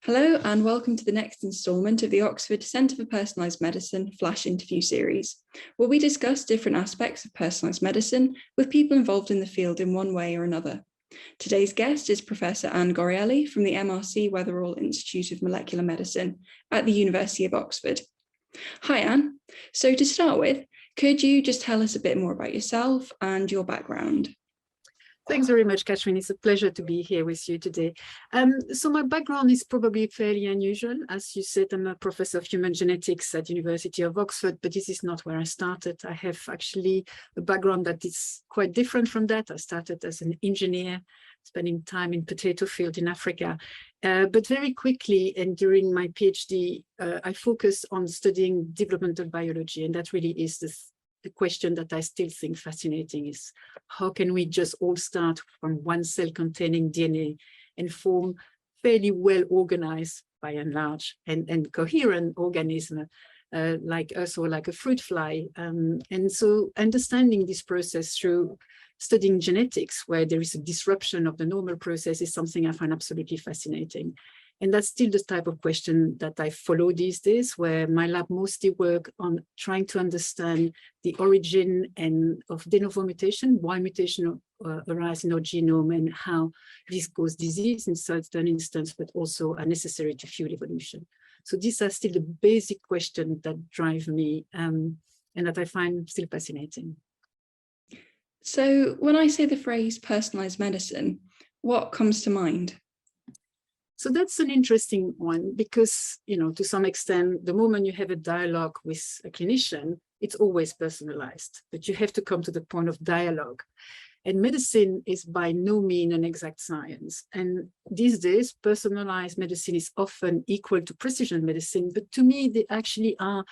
Hello and welcome to the next instalment of the Oxford Centre for Personalised Medicine Flash Interview Series, where we discuss different aspects of personalised medicine with people involved in the field in one way or another. Today's guest is Professor Anne Goriely from the MRC Weatherall Institute of Molecular Medicine at the University of Oxford. Hi Anne, so to start with, could you just tell us a bit more about yourself and your background? Thanks very much, Katherine. It's a pleasure to be here with you today. So my background is probably fairly unusual. As you said, I'm a professor of human genetics at the University of Oxford, but this is not where I started. I have actually a background that is quite different from that. I started as an engineer, spending time in potato field in Africa. But very quickly and during my PhD, I focused on studying developmental biology, and that really is the question that I still think fascinating is how can we just all start from one cell containing DNA and form fairly well organized by and large and coherent organism like us or like a fruit fly. And so understanding this process through studying genetics where there is a disruption of the normal process is something I find absolutely fascinating. And that's still the type of question that I follow these days, where my lab mostly work on trying to understand the origin of de novo mutation, why mutation arise in our genome and how this causes disease in certain instances, but also are necessary to fuel evolution. So these are still the basic questions that drive me and that I find still fascinating. So when I say the phrase personalised medicine, what comes to mind? So that's an interesting one because, you know, to some extent, the moment you have a dialogue with a clinician, it's always personalized, but you have to come to the point of dialogue. And medicine is by no means an exact science. And these days, personalized medicine is often equal to precision medicine, but to me, they actually are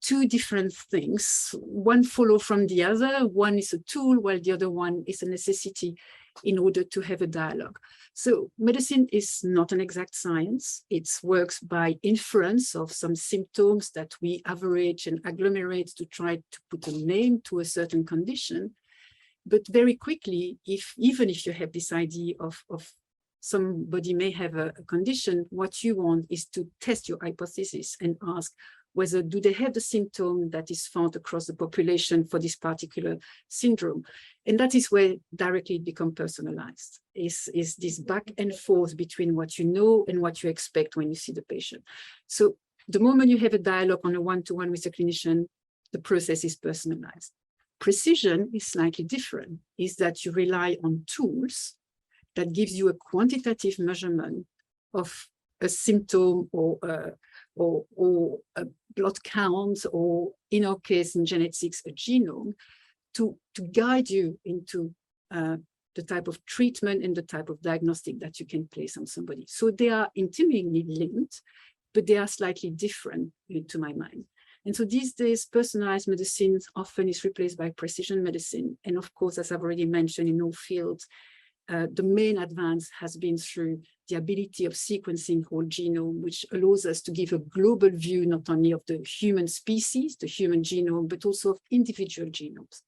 two different things. One follows from the other. One is a tool, while the other one is a necessity in order to have a dialogue. So medicine is not an exact science. It works by inference of some symptoms that we average and agglomerate to try to put a name to a certain condition. But very quickly, even if you have this idea of somebody may have a condition, what you want is to test your hypothesis and ask, whether do they have the symptom that is found across the population for this particular syndrome. And that is where directly it becomes personalized, is this back and forth between what you know and what you expect when you see the patient. So the moment you have a dialogue on a one-to-one with a clinician, the process is personalized. Precision is slightly different, is that you rely on tools that gives you a quantitative measurement of a symptom or a blood count, or in our case in genetics, a genome, to guide you into the type of treatment and the type of diagnostic that you can place on somebody. So they are intimately linked, but they are slightly different to my mind. And so these days, personalized medicine often is replaced by precision medicine. And of course, as I've already mentioned in all fields, the main advance has been through the ability of sequencing whole genome, which allows us to give a global view not only of the human species, the human genome, but also of individual genomes.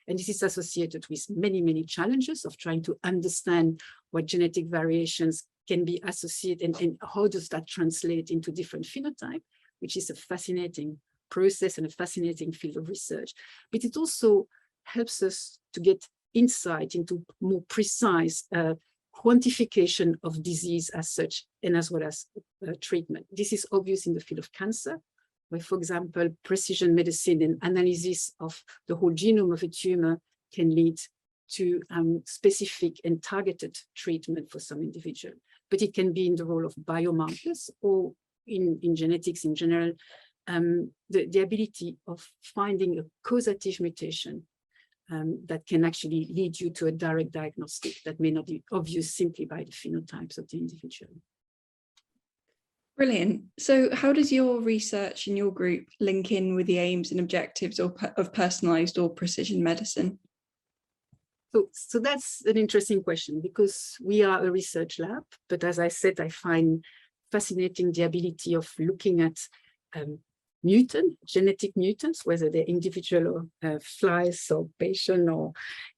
And this is associated with many, many challenges of trying to understand what genetic variations can be associated and how does that translate into different phenotypes, which is a fascinating process and a fascinating field of research. But it also helps us to get insight into more precise quantification of disease as such, and as well as treatment. This is obvious in the field of cancer, where, for example, precision medicine and analysis of the whole genome of a tumor can lead to specific and targeted treatment for some individual. But it can be in the role of biomarkers or in genetics in general, the ability of finding a causative mutation that can actually lead you to a direct diagnostic that may not be obvious simply by the phenotypes of the individual. Brilliant. So how does your research in your group link in with the aims and objectives of personalised or precision medicine? So that's an interesting question, because we are a research lab, but as I said, I find fascinating the ability of looking at genetic mutants, whether they're individual or flies or patient,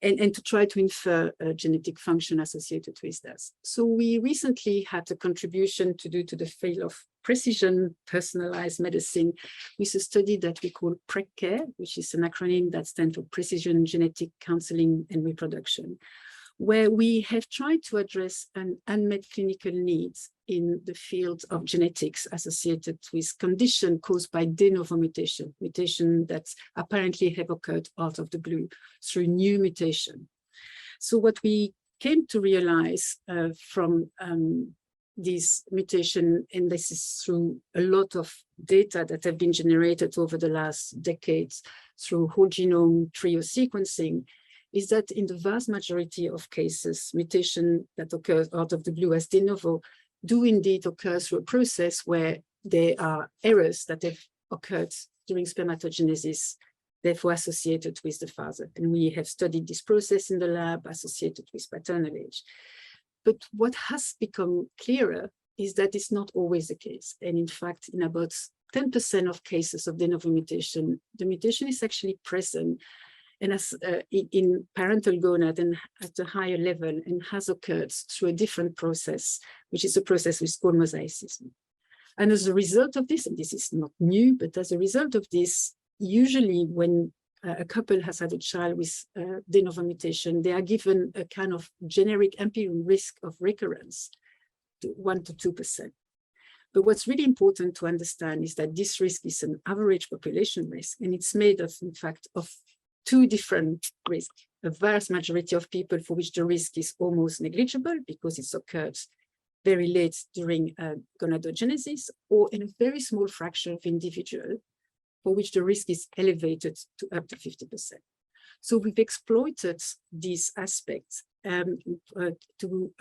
and to try to infer genetic function associated with that. So we recently had a contribution to do to the field of precision personalized medicine with a study that we call PREGCARE, which is an acronym that stands for Precision Genetic Counseling and Reproduction, where we have tried to address an unmet clinical needs in the field of genetics associated with condition caused by de novo mutation that apparently have occurred out of the blue through new mutation. So what we came to realize from this mutation, and this is through a lot of data that have been generated over the last decades through whole genome trio sequencing, is that in the vast majority of cases, mutation that occurs out of the blue as de novo do indeed occur through a process where there are errors that have occurred during spermatogenesis, therefore associated with the father. And we have studied this process in the lab associated with paternal age. But what has become clearer is that it's not always the case. And in fact, in about 10% of cases of de novo mutation, the mutation is actually present and as in parental gonad and at a higher level, and has occurred through a different process, which is a process we call mosaicism. And as a result of this, and this is not new, but as a result of this, usually when a couple has had a child with de novo mutation, they are given a kind of generic empirical risk of recurrence to 1 to 2%. But what's really important to understand is that this risk is an average population risk, and it's made of, in fact, of two different risks. A vast majority of people for which the risk is almost negligible because it's occurred very late during gonadogenesis, or in a very small fraction of individuals for which the risk is elevated to up to 50%. So we've exploited these aspects to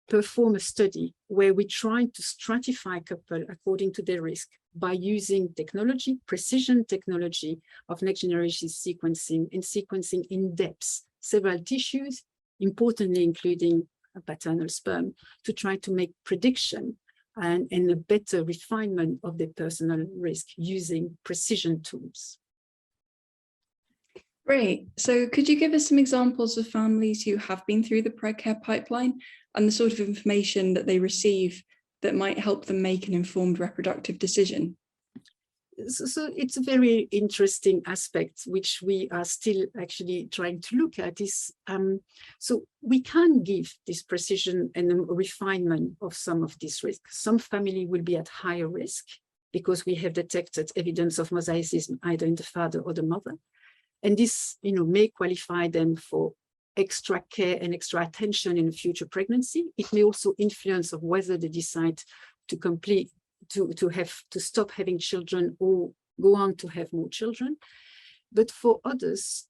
perform a study where we try to stratify couple according to their risk by using technology, precision technology of next generation sequencing, and sequencing in depth several tissues, importantly including a paternal sperm, to try to make prediction and a better refinement of the personal risk using precision tools. Great. So could you give us some examples of families who have been through the PREGCARE pipeline and the sort of information that they receive that might help them make an informed reproductive decision? So it's a very interesting aspect, which we are still actually trying to look at is, so we can give this precision and a refinement of some of these risks. Some family will be at higher risk because we have detected evidence of mosaicism either in the father or the mother. And this, may qualify them for extra care and extra attention in a future pregnancy. It may also influence of whether they decide to stop having children or go on to have more children. But for others,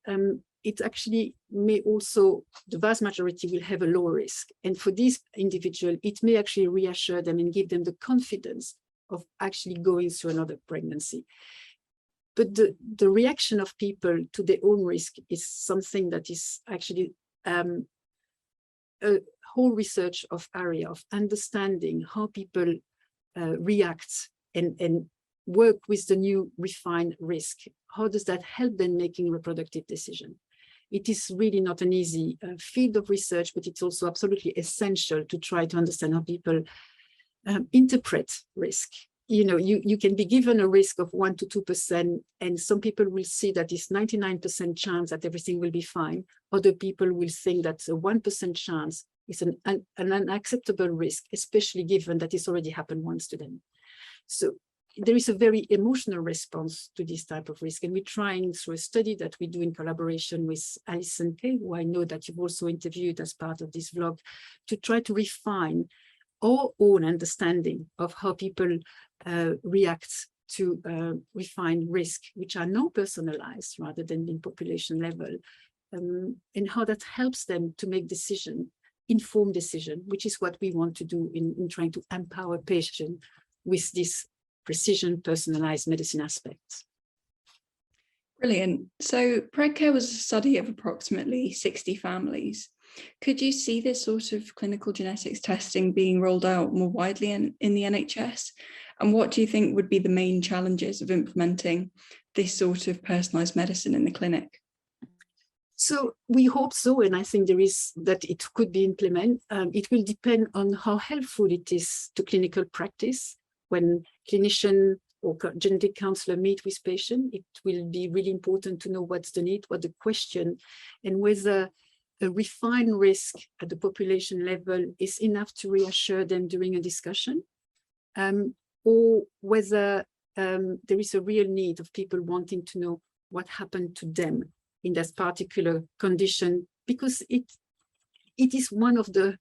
it actually may also, the vast majority will have a lower risk. And for these individuals, it may actually reassure them and give them the confidence of actually going through another pregnancy. But the reaction of people to their own risk is something that is actually a whole research of area of understanding how people react and work with the new refined risk. How does that help them making reproductive decision? It is really not an easy field of research, but it's also absolutely essential to try to understand how people interpret risk. You can be given a risk of 1 to 2%, and some people will see that it's 99% chance that everything will be fine. Other people will think that a 1% chance is an unacceptable risk, especially given that it's already happened once to them. So there is a very emotional response to this type of risk. And we're trying through a study that we do in collaboration with Alison Kay, who I know that you've also interviewed as part of this vlog, to try to refine our own understanding of how people react to refined risk, which are now personalized rather than in population level, and how that helps them to make informed decision, which is what we want to do in trying to empower patients with this precision personalized medicine aspects. Brilliant. So PREGCARE was a study of approximately 60 families. Could you see this sort of clinical genetics testing being rolled out more widely in the NHS? And what do you think would be the main challenges of implementing this sort of personalised medicine in the clinic? So we hope so, and I think there is that it could be implemented. It will depend on how helpful it is to clinical practice. When clinician or genetic counselor meet with patient, it will be really important to know what's the need, what the question, and whether a refined risk at the population level is enough to reassure them during a discussion, or whether there is a real need of people wanting to know what happened to them in this particular condition, because it is one of the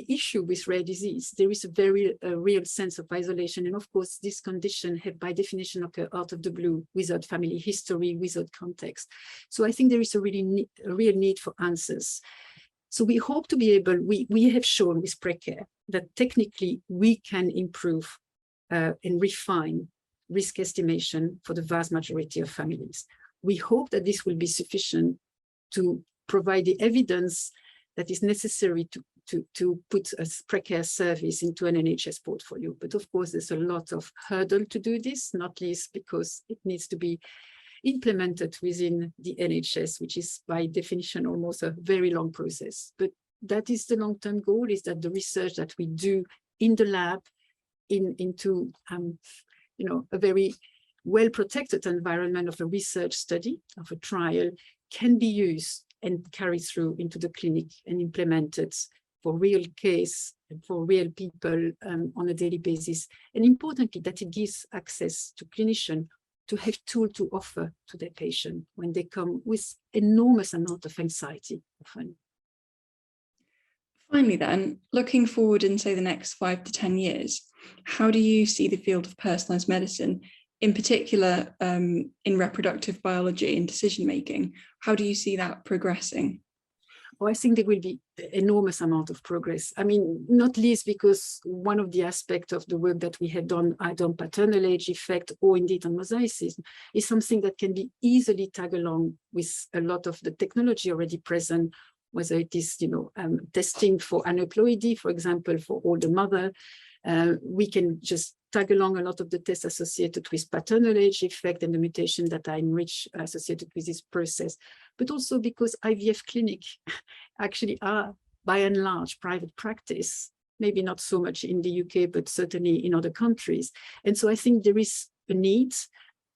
issue with rare disease. There is a very real sense of isolation. And of course, this condition have by definition occur out of the blue, without family history, without context. So I think there is a real need for answers. So we hope to be able, we have shown with PREGCARE that technically we can improve and refine risk estimation for the vast majority of families. We hope that this will be sufficient to provide the evidence that is necessary to put a PREGCARE service into an NHS portfolio. But of course, there's a lot of hurdle to do this, not least because it needs to be implemented within the NHS, which is by definition almost a very long process. But that is the long-term goal, is that the research that we do in the lab into a very well-protected environment of a research study, of a trial, can be used and carried through into the clinic and implemented for real case and for real people on a daily basis. And importantly, that it gives access to clinicians to have tools to offer to their patient when they come with enormous amount of anxiety often. Finally then, looking forward in say the next 5 to 10 years, how do you see the field of personalised medicine, in particular in reproductive biology and decision-making? How do you see that progressing? Oh, I think there will be enormous amount of progress. I mean, not least because one of the aspects of the work that we have done, either on paternal age effect or indeed on mosaicism, is something that can be easily tagged along with a lot of the technology already present, whether it is, testing for aneuploidy, for example, for older mother. We can just tag along a lot of the tests associated with paternal age effect and the mutation that are enriched associated with this process, but also because IVF clinic actually are by and large private practice, maybe not so much in the UK, but certainly in other countries. And so I think there is a need,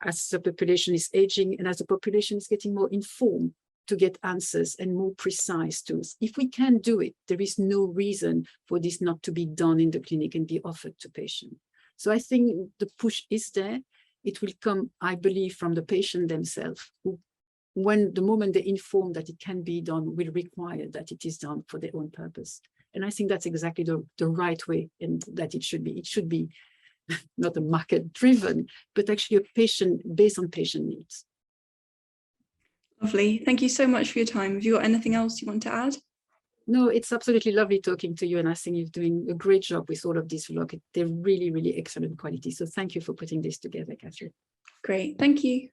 as the population is aging and as the population is getting more informed, to get answers and more precise tools. If we can do it, there is no reason for this not to be done in the clinic and be offered to patients. So I think the push is there. It will come, I believe, from the patient themselves, who, when the moment they inform that it can be done, will require that it is done for their own purpose. And I think that's exactly the right way, and that it should be. It should be not a market driven, but actually a patient based on patient needs. Lovely. Thank you so much for your time. Have you got anything else you want to add? No, it's absolutely lovely talking to you, and I think you're doing a great job with all of this vlog. They're really, really excellent quality. So thank you for putting this together, Katherine. Great. Thank you.